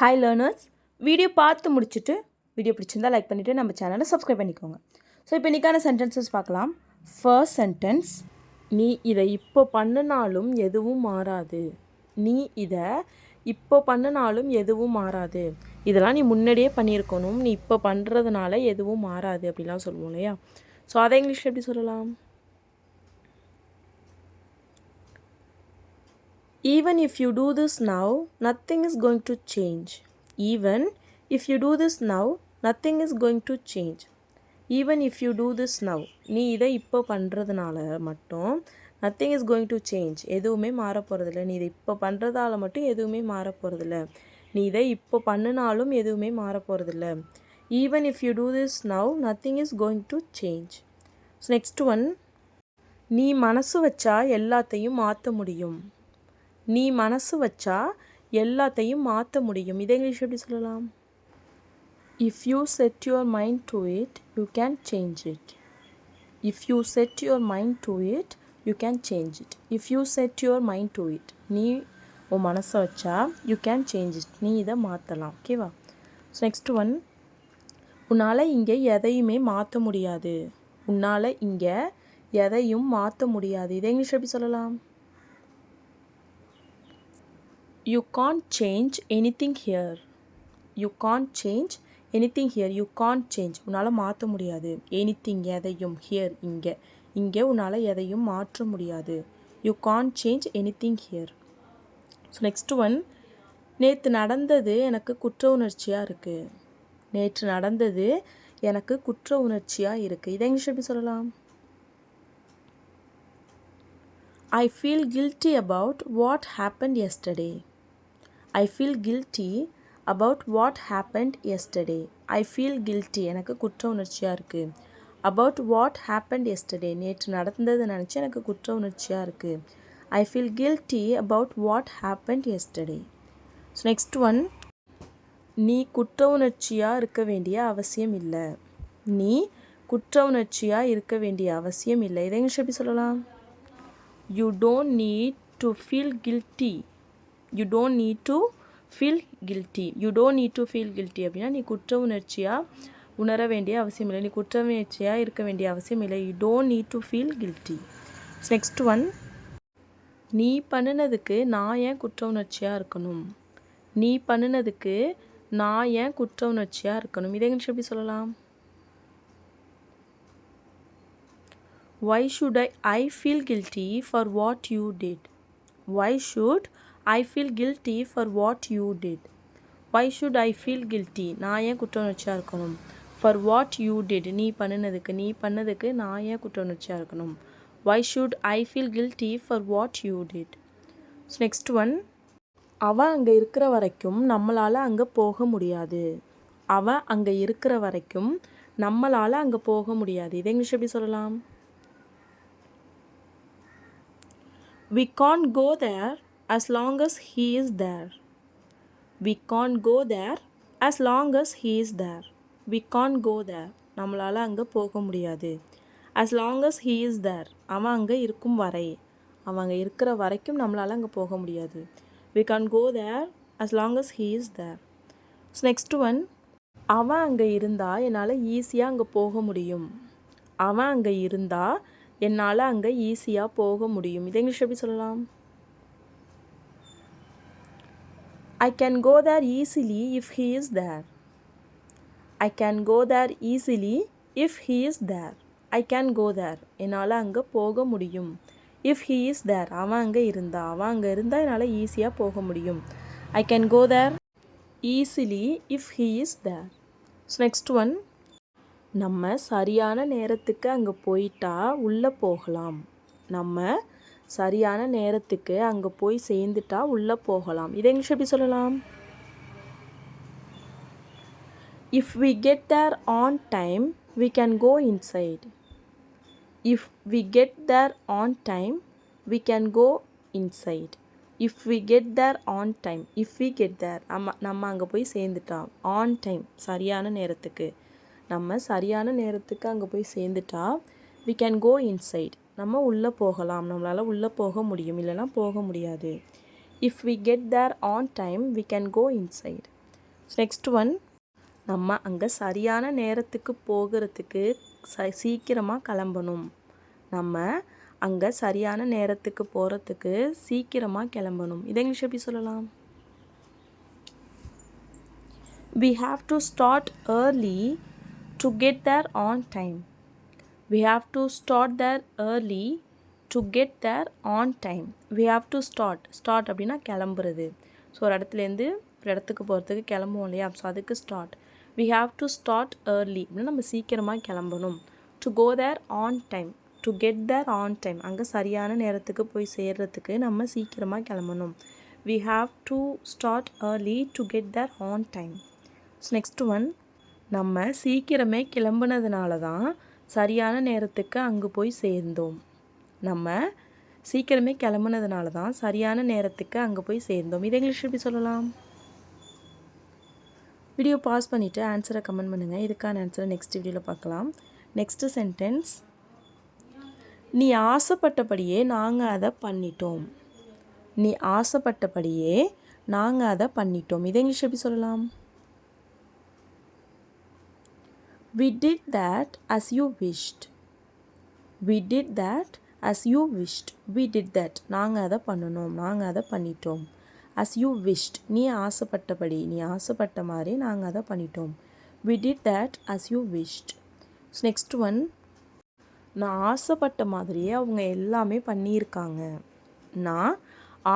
Hi learners, video பார்த்து முடிச்சுட்டு video பிடிச்சிருந்தா லைக் பண்ணிவிட்டு நம்ம சேனலை சப்ஸ்கிரைப் பண்ணிக்கோங்க. ஸோ இப்போ இன்றைக்கான சென்டென்சஸ் பார்க்கலாம். ஃபர்ஸ்ட் சென்டென்ஸ், நீ இதை இப்போ பண்ணினாலும் எதுவும் மாறாது. நீ இதை இப்போ பண்ணினாலும் எதுவும் மாறாது. இதெல்லாம் நீ முன்னாடியே பண்ணியிருக்கணும், நீ இப்போ பண்ணுறதுனால எதுவும் மாறாது அப்படிலாம் சொல்லுவோம் இல்லையா? ஸோ அதை இங்கிலீஷில் எப்படி சொல்லலாம்? Even if you do this now, nothing is going to change. Even if you do this now, nothing is going to change. Even if you do this now, நீ இதை இப்போ பண்ணுறதுனால மட்டும் nothing is going to change. எதுவுமே மாற போகிறதில்ல. நீ இதை இப்போ பண்ணுறதால மட்டும் எதுவுமே மாற போகிறதில்ல. நீ இதை இப்போ பண்ணினாலும் எதுவுமே மாற போகிறதில்ல. Even if you do this now, nothing is going to change. So next one, நீ மனசு வச்சா எல்லாத்தையும் மாற்ற முடியும். நீ மனசு வச்சா எல்லாத்தையும் மாற்ற முடியும். இதை இங்கிலீஷ் எப்படி சொல்லலாம்? If you said your mind to it, you can change it. If you said your mind to it, you can change it. If you said your mind to it, நீ உன் மனசை வச்சா யூ கேன் சேஞ்ச் இட், நீ இதை மாற்றலாம். ஓகேவா? So next one, உன்னால் இங்கே எதையுமே மாற்ற முடியாது. உன்னால் இங்கே எதையும் மாற்ற முடியாது. இதை இங்கிலீஷ் எப்படி சொல்லலாம்? You can't change anything here. You can't change anything here. You can't change. உன்னால் மாற்ற முடியாது. anything எதையும், here இங்கே, இங்கே உன்னால் எதையும் மாற்ற முடியாது. You can't change anything here. So next one, நேற்று நடந்தது எனக்கு குற்ற உணர்ச்சியாக இருக்குது. நேற்று நடந்தது எனக்கு குற்ற உணர்ச்சியாக இருக்குது. இதை இங்கிலீஷ் எப்படி சொல்லலாம்? I feel guilty about what happened yesterday. I feel guilty about what happened yesterday. I feel guilty, எனக்கு குற்ற உணர்ச்சியாக இருக்குது. about what happened yesterday, நேற்று நடந்தது நினச்சி எனக்கு குற்ற உணர்ச்சியாக இருக்குது. I feel guilty about what happened yesterday. So next one, நீ குற்ற உணர்ச்சியாக இருக்க வேண்டிய அவசியம் இல்லை. நீ குற்ற உணர்ச்சியாக இருக்க வேண்டிய அவசியம் இல்லை. இதை இங்கிலீஷ் எப்படி சொல்லலாம்? You don't need to feel guilty. You don't need to feel guilty. You don't need to feel guilty அப்படின்னா நீ குற்ற உணர்ச்சியாக உணர வேண்டிய அவசியம் இல்லை. நீ குற்ற உணர்ச்சியாக இருக்க வேண்டிய அவசியம் இல்லை. You don't need to feel guilty. Next one, நீ பண்ணினதுக்கு நான் ஏன் குற்ற உணர்ச்சியாக இருக்கணும். நீ பண்ணினதுக்கு நான் ஏன் குற்ற உணர்ச்சியாக இருக்கணும். இதை இங்கிலீஷ் எப்படி சொல்லலாம்? Why should I feel guilty for what you did? Why should I feel guilty for what you did? Why should I feel guilty? நான் ஏன் குற்ற உணர்ச்சியாக இருக்கணும். For what you did, நீ பண்ணதுக்கு நான் ஏன் குற்ற உணர்ச்சியாக இருக்கணும். Why should I feel guilty for what you did? So next one, அவன் அங்கே இருக்கிற வரைக்கும் நம்மளால் அங்கே போக முடியாது. அவன் அங்கே இருக்கிற வரைக்கும் நம்மளால் அங்கே போக முடியாது. இதை இங்கிலீஷ் எப்படி சொல்லலாம்? We can't go there as long as he is there. We can't go there as long as he is there. We can't go there. நம்மளால் அங்கே போக முடியாது. As long as he is there. அவன் அங்கே இருக்கும் வரை, அவன் அங்கே இருக்கிற வரைக்கும் நம்மளால் அங்கே போக முடியாது. We can't go there as long as he is there. So next one, அவன் அங்கே இருந்தால் என்னால் ஈஸியாக அங்கே போக முடியும். அவன் அங்கே இருந்தால் என்னால் அங்கே ஈஸியாக போக முடியும். இதை இங்கிலீஷ் எப்படி சொல்லலாம்? I can go there easily if he is there. I can go there easily if he is there. I can go there, என்னால் அங்கே போக முடியும். If he is there, அவன் அங்கே இருந்தால் என்னால் ஈஸியாக போக முடியும். I can go there easily if he is there. So next one, நம்ம சரியான நேரத்துக்கு அங்கே போயிட்டா உள்ளே போகலாம். நம்ம சரியான நேரத்துக்கு அங்கே போய் சேர்ந்துட்டா உள்ளே போகலாம். இதை இங்கிலீஷ் எப்படி சொல்லலாம்? If we get there on time, we can go inside. If we get there on time, we can go inside. If we get there on time. If we get there, நம்ம அங்கே போய் சேர்ந்துட்டா. on time, சரியான நேரத்துக்கு. நம்ம சரியான நேரத்துக்கு அங்கே போய் சேர்ந்துட்டா we can go inside, நம்ம உள்ளே போகலாம். நம்மளால் உள்ளே போக முடியும், இல்லைனா போக முடியாது. If we get there on time, we can go inside. Next one, நம்ம அங்கே சரியான நேரத்துக்கு போகிறதுக்கு சீக்கிரமாக கிளம்பணும். நம்ம அங்கே சரியான நேரத்துக்கு போகிறதுக்கு சீக்கிரமாக கிளம்பணும். இதை இங்கிலீஷ் எப்படி சொல்லலாம்? We have to start early to get there on time. We have to start there early to get there on time. We have to start அப்படின்னா கிளம்புறது. ஸோ ஒரு இடத்துலேருந்து ஒரு இடத்துக்கு போகிறதுக்கு கிளம்புவோம் இல்லையா? ஸோ அதுக்கு start. We have to start early அப்படின்னா நம்ம சீக்கிரமாக கிளம்பணும். To go there on time. To get there on time. அங்கே சரியான நேரத்துக்கு போய் சேர்றதுக்கு நம்ம சீக்கிரமாக கிளம்பணும். We have to start early to get there on time. Next one, நம்ம சீக்கிரமே கிளம்புனதுனால தான் சரியான நேரத்துக்கு அங்கே போய் சேர்ந்தோம். நம்ம சீக்கிரமே கிளம்புனதுனால தான் சரியான நேரத்துக்கு அங்கே போய் சேர்ந்தோம். இதை இங்கிலீஷ் எப்படி சொல்லலாம்? வீடியோ பாஸ் பண்ணிவிட்டு ஆன்சரை கமெண்ட் பண்ணுங்கள். இதுக்கான ஆன்சரை நெக்ஸ்ட் வீடியோவில் பார்க்கலாம். நெக்ஸ்ட்டு சென்டென்ஸ், நீ ஆசைப்பட்டபடியே நாங்கள் அதை பண்ணிட்டோம். நீ ஆசைப்பட்டபடியே நாங்கள் அதை பண்ணிட்டோம். இதை இங்கிலீஷ் எப்படி சொல்லலாம்? We did that as you wished. We did that as you wished. We did that. நாங்கள் அதை பண்ணணும், நாங்கள் அதை பண்ணிட்டோம். As you wished. நீ ஆசைப்பட்டபடி, நீ ஆசைப்பட்ட மாதிரி நாங்கள் அதை பண்ணிட்டோம். We did that as you wished. Next one, நான் ஆசைப்பட்ட மாதிரியே அவங்க எல்லாமே பண்ணியிருக்காங்க. நான்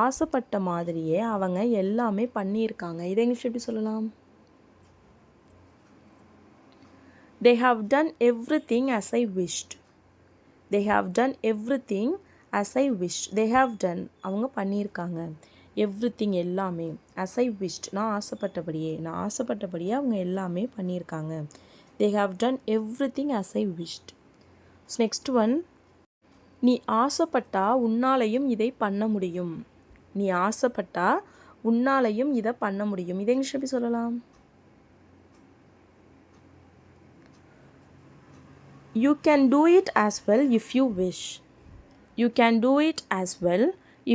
ஆசைப்பட்ட மாதிரியே அவங்க எல்லாமே பண்ணியிருக்காங்க. இதை இங்கிலீஷ் எப்படி சொல்லலாம்? They have done everything as I wished. They have done everything as I wished. They have done அவங்க பண்ணியிருக்காங்க. everything எல்லாமே. as I wished நான் ஆசைப்பட்டபடியே அவங்க எல்லாமே பண்ணியிருக்காங்க. They have done everything as I wished. Next one, நீ ஆசைப்பட்டா உன்னாலையும் இதை பண்ண முடியும். நீ ஆசைப்பட்டா உன்னாலையும் இதை பண்ண முடியும். இதை இங்கிலீஷ் எப்படி சொல்லலாம்? You can do it as well if you wish. You can do it as well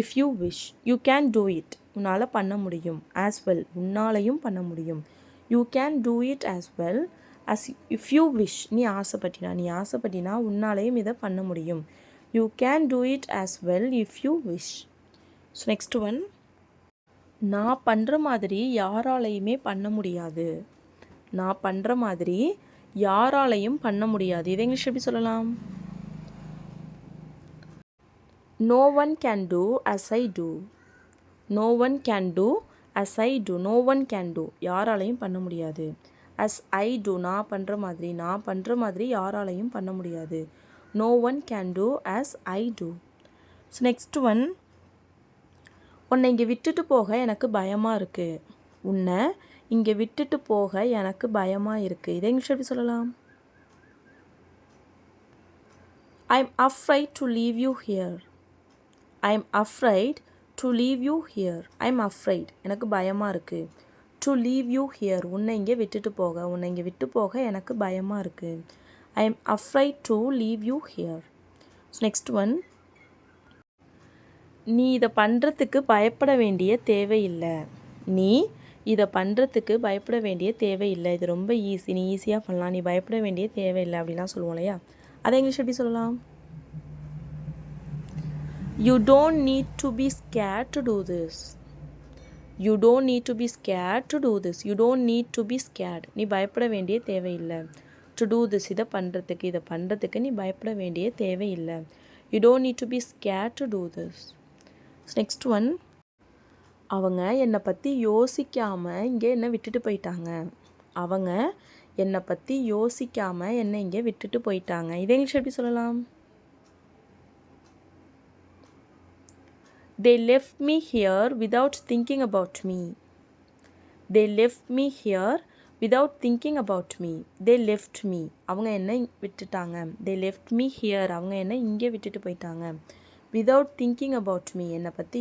if you wish. You can do it. உன்னால் பண்ண முடியும். as well உன்னாலையும் பண்ண முடியும். You can do it as well as if you wish. நீ ஆசைப்பட்டினா உன்னாலையும் இதை பண்ண முடியும். You can do it as well if you wish. So next one, நான் பண்ணுற மாதிரி யாராலையுமே பண்ண முடியாது. நான் பண்ணுற மாதிரி யாராலையும் பண்ண முடியாது. இதை இங்கிலீஷ் எப்படி சொல்லலாம்? No one can do as I do. No one can do as I do. No one can do. யாராலையும் பண்ண முடியாது. as I do நான் பண்ணுற மாதிரி யாராலையும் பண்ண முடியாது. No one can do as I do. So next one, உன்னை இங்கே விட்டுட்டு போக எனக்கு பயமாக இருக்குது. உன்னை இங்கே விட்டுட்டு போக எனக்கு பயமாக இருக்குது. இதை இங்கிலீஷ் எப்படி சொல்லலாம்? I'm afraid to leave you here. I'm afraid to leave you here. I'm afraid எனக்கு பயமாக இருக்குது. To leave you here உன்னை இங்கே விட்டு போக எனக்கு பயமாக இருக்குது. I'm afraid to leave you here. Next one, நீ இதை பண்ணுறதுக்கு பயப்பட வேண்டிய தேவையில்லை. நீ இதை பண்ணுறதுக்கு பயப்பட வேண்டிய தேவையில்லை. இது ரொம்ப ஈஸி, நீ ஈஸியாக பண்ணலாம், நீ பயப்பட வேண்டிய தேவையில்லை அப்படிலாம் சொல்லுவோம் இல்லையா? அதை இங்கிலீஷ் எப்படி சொல்லலாம்? You don't need to be scared to do this. You don't need to be scared to do this. You don't need to be scared. நீ பயப்பட வேண்டிய தேவையில்லை. To do this இதை பண்ணுறதுக்கு நீ பயப்பட வேண்டிய தேவையில்லை. You don't need to be scared to do this. Next one, அவங்க என்னை பற்றி யோசிக்காமல் இங்கே என்னை விட்டுட்டு போயிட்டாங்க. அவங்க என்னை பற்றி யோசிக்காமல் என்னை இங்கே விட்டுட்டு போயிட்டாங்க. இதை இங்கிலீஷ் எப்படி சொல்லலாம்? They left me here without thinking about me. They left me here without thinking about me. They left me அவங்க என்னை விட்டுட்டாங்க. They left me here அவங்க என்னை இங்கே விட்டுட்டு போயிட்டாங்க. Without thinking about me என்னை பற்றி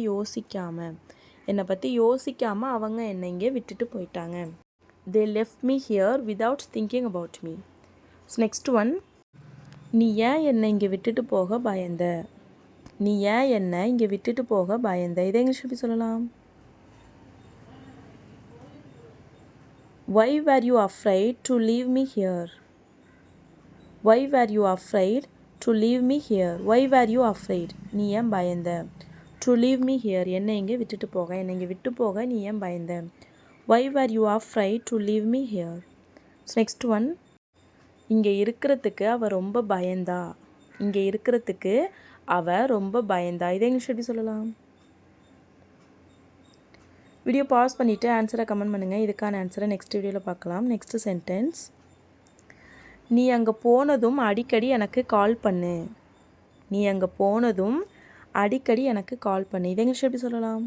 யோசிக்காமல் அவங்க என்னை இங்கே விட்டுட்டு போயிட்டாங்க. They left me here without thinking about me. Next one, நீ ஏன் என்னை இங்கே விட்டுட்டு போக பயந்த. நீ ஏன் என்னை இங்கே விட்டுட்டு போக பயந்த. இதை இங்கிலீஷ் எப்படி சொல்லலாம்? Why were you afraid to leave me here? Why were you afraid to leave me here? Why were you afraid? நீ ஏன் பயந்த? To leave me here. என்னை இங்கே விட்டுட்டு போக, என்னை இங்கே விட்டு போக நீ ஏன் பயந்த? Why were you afraid to leave me here? Next one. இங்கே இருக்கிறதுக்கு அவ ரொம்ப பயந்தா. இங்கே இருக்கிறதுக்கு அவ ரொம்ப பயந்தா. இதை இங்கிலீஷ் எப்படி சொல்லலாம்? வீடியோ பாஸ் பண்ணிவிட்டு ஆன்சரை கமெண்ட் பண்ணுங்கள். இதுக்கான ஆன்சரை நெக்ஸ்ட் வீடியோவில் பார்க்கலாம். Next sentence. நீ அங்கே போனதும் அடிக்கடி எனக்கு கால் பண்ணு. நீ அங்கே போனதும் அடிக்கடி எனக்கு கால் பண்ணு. இதை இங்கிலீஷ் எப்படி சொல்லலாம்?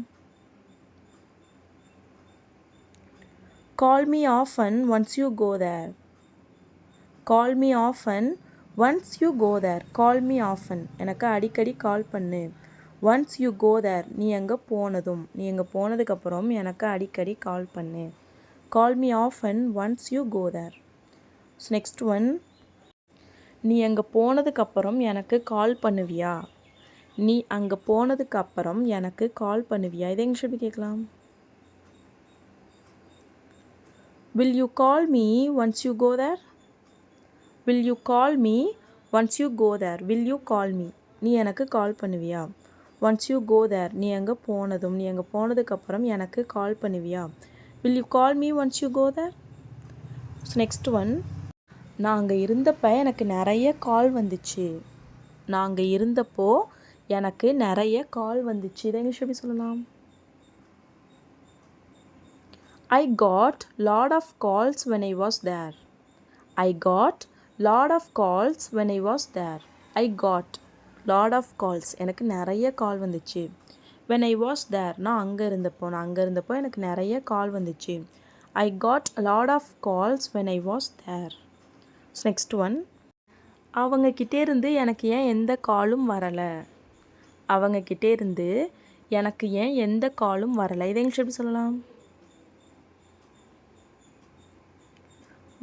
Call me often once you go there. Call me often once you go there. Call me often எனக்கு அடிக்கடி கால் பண்ணு. ஒன்ஸ் யூ கோ தேர் நீ அங்கே போனதும், நீ அங்கே போனதுக்கப்புறம் எனக்கு அடிக்கடி கால் பண்ணு. Call me often once you go there. Next one. நீ அங்கே போனதுக்கப்புறம் எனக்கு கால் பண்ணுவியா? நீ அங்கே போனதுக்கப்புறம் எனக்கு கால் பண்ணுவியா? இதை இங்கிலீஷ் எப்படி கேட்கலாம்? Will you call me once you go there? Will you call me once you go there? Will you call me? நீ எனக்கு கால் பண்ணுவியா? Once you go there நீ அங்கே போனதும், நீ அங்கே போனதுக்கப்புறம் எனக்கு கால் பண்ணுவியா? Will you call me once you go there? Next one. நான் அங்கே இருந்தப்போ எனக்கு நிறைய கால் வந்துச்சு. நான் அங்கே இருந்தப்போ எனக்கு நிறைய கால் வந்துச்சு. இதை இங்கிலீஷ் எப்படி சொல்லலாம்? I got lot of calls when I was there. I got lot of calls when I was there. I got lot of calls. எனக்கு நிறைய கால் வந்துச்சு. When I was there நான் அங்கே இருந்தப்போ எனக்கு நிறைய கால் வந்துச்சு. I got a lot of calls when I was there. Next one. அவங்க கிட்டேருந்து எனக்கு ஏன் எந்த காலும் வரலை? அவங்க கிட்டேருந்து எனக்கு ஏன் எந்த காலும் வரலை? இதை இங்கிலீஷ் எப்படி சொல்லலாம்?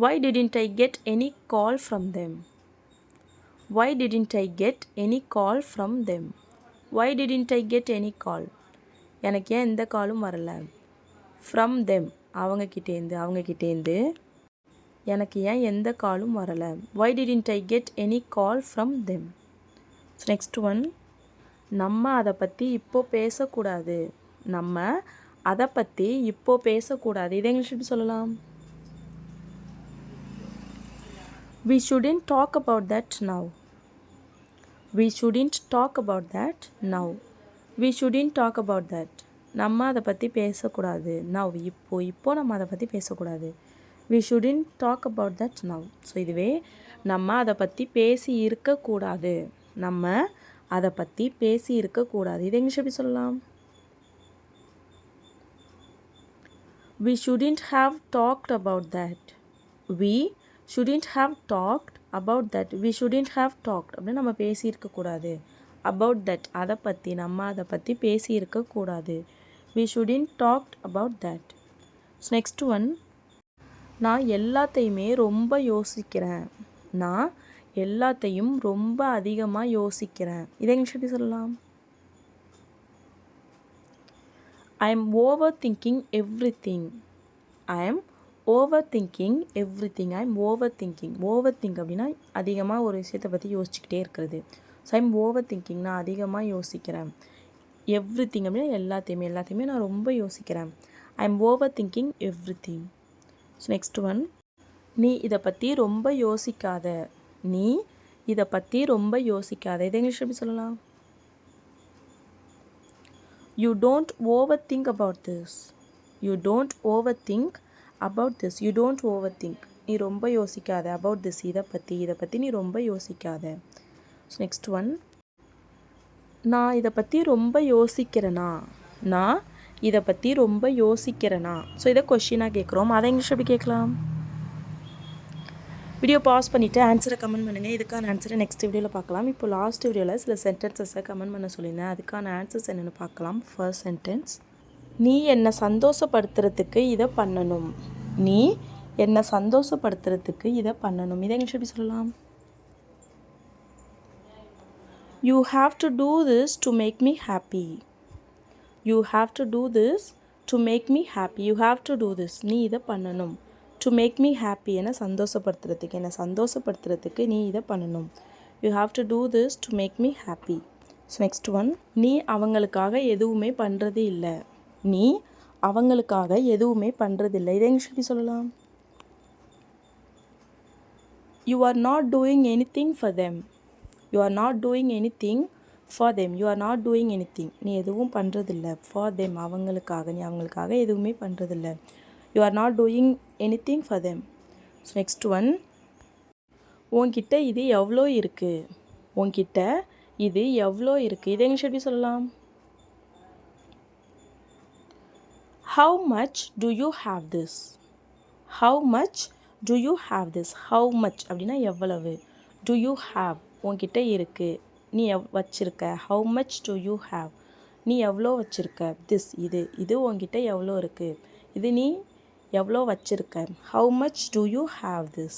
Why didn't I get any call from them? Why didn't I get any call from them? Why didn't I get any call? எனக்கு ஏன் எந்த காலும் வரல? From them அவங்க கிட்டேருந்து எனக்கு ஏன் எந்த காலும் வரல? Why didn't I get any call from them? Next one. நம்ம அதை பற்றி இப்போ பேசக்கூடாது. நம்ம அதை பற்றி இப்போ பேசக்கூடாது. இதை இங்கிலீஷ் எப்படி சொல்லலாம்? We shouldn't talk about that now. We shouldn't talk about that now. We shouldn't talk about that. நம்ம அதை பற்றி பேசக்கூடாது. now இப்போ நம்ம அதை பற்றி பேசக்கூடாது. We shouldn't talk about that now. So இதுவே நம்ம அதை பற்றி பேசி இருக்கக்கூடாது. நம்ம அதை பற்றி பேசி இருக்கக்கூடாது. இதை இங்கிலீஷ் எப்படி சொல்லலாம்? We shouldn't have talked about that. We shouldn't have talked about that. We shouldn't have talked அப்படின்னு நம்ம பேசியிருக்கக்கூடாது. about that அதை பற்றி, நம்ம அதை பற்றி பேசியிருக்கக்கூடாது. We shouldn't talked about that. Next one. நான் எல்லாத்தையுமே ரொம்ப யோசிக்கிறேன். நான் எல்லாத்தையும் ரொம்ப அதிகமாக யோசிக்கிறேன். இதை இங்கிலீஷ் எப்படி சொல்லலாம்? I am overthinking everything. I am overthinking everything. I am overthinking. overthink அப்படின்னா அதிகமாக ஒரு விஷயத்தை பற்றி யோசிச்சுக்கிட்டே இருக்கிறது. ஸோ ஐ எம் overthinking நான் அதிகமாக யோசிக்கிறேன். everything அப்படின்னா எல்லாத்தையுமே நான் ரொம்ப யோசிக்கிறேன். I am overthinking everything. So next one. நீ இதை பற்றி ரொம்ப யோசிக்காத. நீ இதை பற்றி ரொம்ப யோசிக்காத. இதை இங்கிலீஷ் எப்படி சொல்லலாம்? You don't overthink about this. You don't overthink about this. You don't overthink. நீ ரொம்ப யோசிக்காத. about this இதை பற்றி நீ ரொம்ப யோசிக்காத. Next one. நான் இதை பற்றி ரொம்ப யோசிக்கிறேனா? நான் இதை பற்றி ரொம்ப யோசிக்கிறேனா? ஸோ இதை கொஷினாக கேட்குறோம். அதை இங்கிலீஷ் எப்படி கேட்கலாம்? வீடியோ பாஸ் பண்ணிவிட்டு ஆன்சரை கமெண்ட் பண்ணுங்கள். இதுக்கான ஆன்சரை நெக்ஸ்ட் வீடியோவில் பார்க்கலாம். இப்போ லாஸ்ட் வீடியோவில் சில சென்டென்சஸை கமெண்ட் பண்ண சொல்லியிருந்தேன். அதுக்கான ஆன்சர்ஸ் என்னென்னு பார்க்கலாம். First sentence. நீ என்னை சந்தோஷப்படுத்துறதுக்கு இதை பண்ணணும். நீ என்னை சந்தோஷப்படுத்துறதுக்கு இதை பண்ணணும். இதை இங்கிலீஷ் எப்படி சொல்லலாம்? You have to do this to make me happy. You have to do this to make me happy. You have to do this. நீ இதை பண்ணணும். டு மேக் மீ ஹாப்பி, என்னை சந்தோஷப்படுத்துறதுக்கு நீ இதை பண்ணணும். You have to do this to make me happy. So next one, நீ அவங்களுக்காக எதுவுமே பண்ணுறது இல்லை. நீ அவங்களுக்காக எதுவுமே பண்ணுறதில்லை. இதை இங்கிலீஷ் எப்படி சொல்லலாம்? You are not doing anything for them. You are not doing anything for them. You are not doing anything. நீ எதுவும் பண்ணுறதில்ல. for them, அவங்களுக்காக. நீ அவங்களுக்காக எதுவுமே பண்ணுறதில்ல. You are not doing anything for them. So next one, உன்கிட்ட இது எவ்வளோ இருக்குது. உன்கிட்ட இது எவ்வளோ இருக்குது. இதை இங்கிலீஷ் எப்படி சொல்லலாம்? How much do you have this? How much do you have this? How much அப்படின்னா எவ்வளவு. Do you have, உன்கிட்ட இருக்குது, நீ வச்சிருக்க. How much do you have, நீ எவ்வளோ வச்சிருக்க. This, இது உன்கிட்ட எவ்வளோ இருக்குது. இது நீ எவ்வளோ வச்சிருக்க. How much do you have this?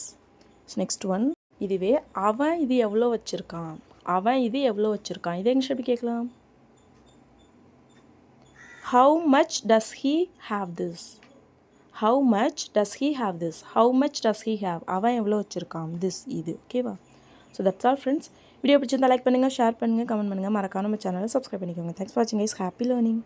Next one, இதுவே அவன் இது எவ்வளோ வச்சுருக்கான். அவன் இது எவ்வளோ வச்சுருக்கான். இதை இங்கிலீஷ் எப்படி கேட்கலாம்? How much does he have this? How much does he have this? How much does he have, அவன் எவ்வளோ வச்சுருக்கான். this, இது. ஓகேவா? So that's all friends. Video பிடிச்சிருந்தா லைக் பண்ணுங்கள், ஷேர் பண்ணுங்கள், கமெண்ட் பண்ணுங்கள். மறக்காம நம்ம சேனலை சப்ஸ்கிரைப் பண்ணிக்கோங்க. தேங்க்ஸ் ஃபார் வாட்சிங் கைஸ். Happy learning.